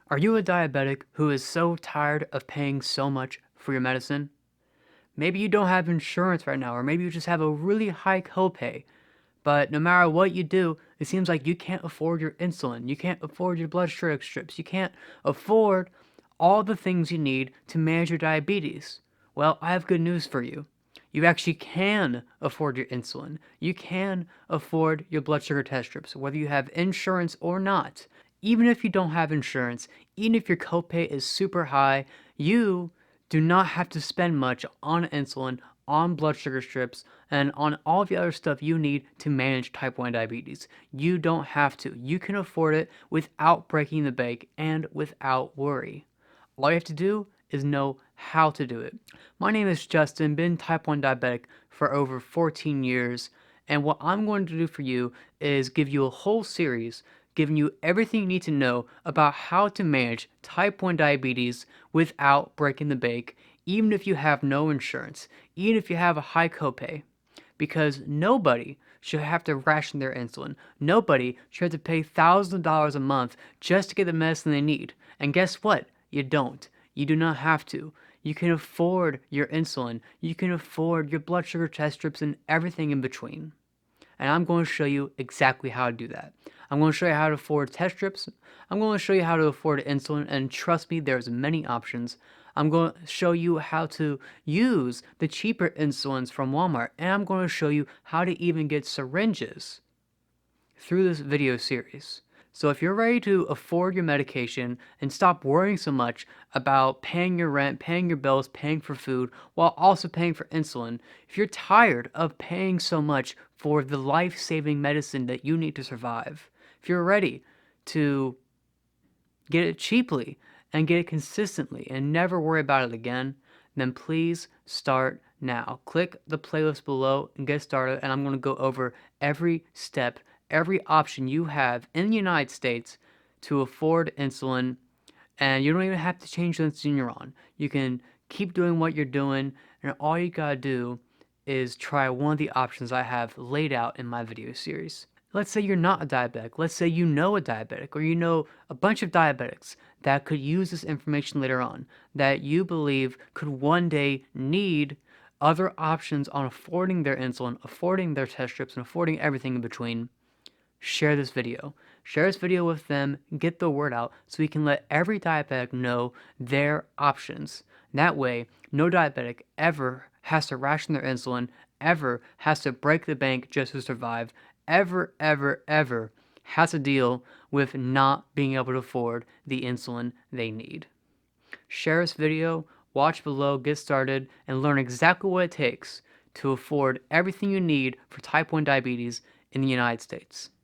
Are you a diabetic who is so tired of paying so much for your medicine? Maybe you don't have insurance right now, or maybe you just have a really high copay. But no matter what you do, it seems like you can't afford your insulin. You can't afford your blood sugar strips. You can't afford all the things you need to manage your diabetes. Well, I have good news for you. You actually can afford your insulin. You can afford your blood sugar test strips, whether you have insurance or not. Even if you don't have insurance, even if your copay is super high, you do not have to spend much on insulin, on blood sugar strips, and on all the other stuff you need to manage type 1 diabetes. You don't have to. You can afford it without breaking the bank and without worry. All you have to do is know how to do it. My name is Justin, been type 1 diabetic for over 14 years, and what I'm going to do for you is give you a whole series giving you everything you need to know about how to manage type 1 diabetes without breaking the bank, even if you have no insurance, even if you have a high copay. Because nobody should have to ration their insulin. Nobody should have to pay thousands of dollars a month just to get the medicine they need. And guess what? You don't. You do not have to. You can afford your insulin. You can afford your blood sugar test strips and everything in between. And I'm going to show you exactly how to do that. I'm going to show you how to afford test strips. I'm going to show you how to afford insulin, and trust me, there's many options. I'm going to show you how to use the cheaper insulins from Walmart, and I'm going to show you how to even get syringes through this video series. So if you're ready to afford your medication and stop worrying so much about paying your rent, paying your bills, paying for food, while also paying for insulin, if you're tired of paying so much for the life-saving medicine that you need to survive, if you're ready to get it cheaply and get it consistently and never worry about it again, then please start now. Click the playlist below and get started, and I'm going to go over every step, every option you have in the United States to afford insulin, and you don't even have to change the insulin you're on. You can keep doing what you're doing, and all you gotta do is try one of the options I have laid out in my video series. Let's say you're not a diabetic. Let's say you know a diabetic, or you know a bunch of diabetics that could use this information later on, that you believe could one day need other options on affording their insulin, affording their test strips, and affording everything in between. Share this video. Share this video with them, get the word out so we can let every diabetic know their options. That way, no diabetic ever has to ration their insulin, ever has to break the bank just to survive, ever has to deal with not being able to afford the insulin they need. Share this video, watch below, get started, and learn exactly what it takes to afford everything you need for type 1 diabetes in the United States.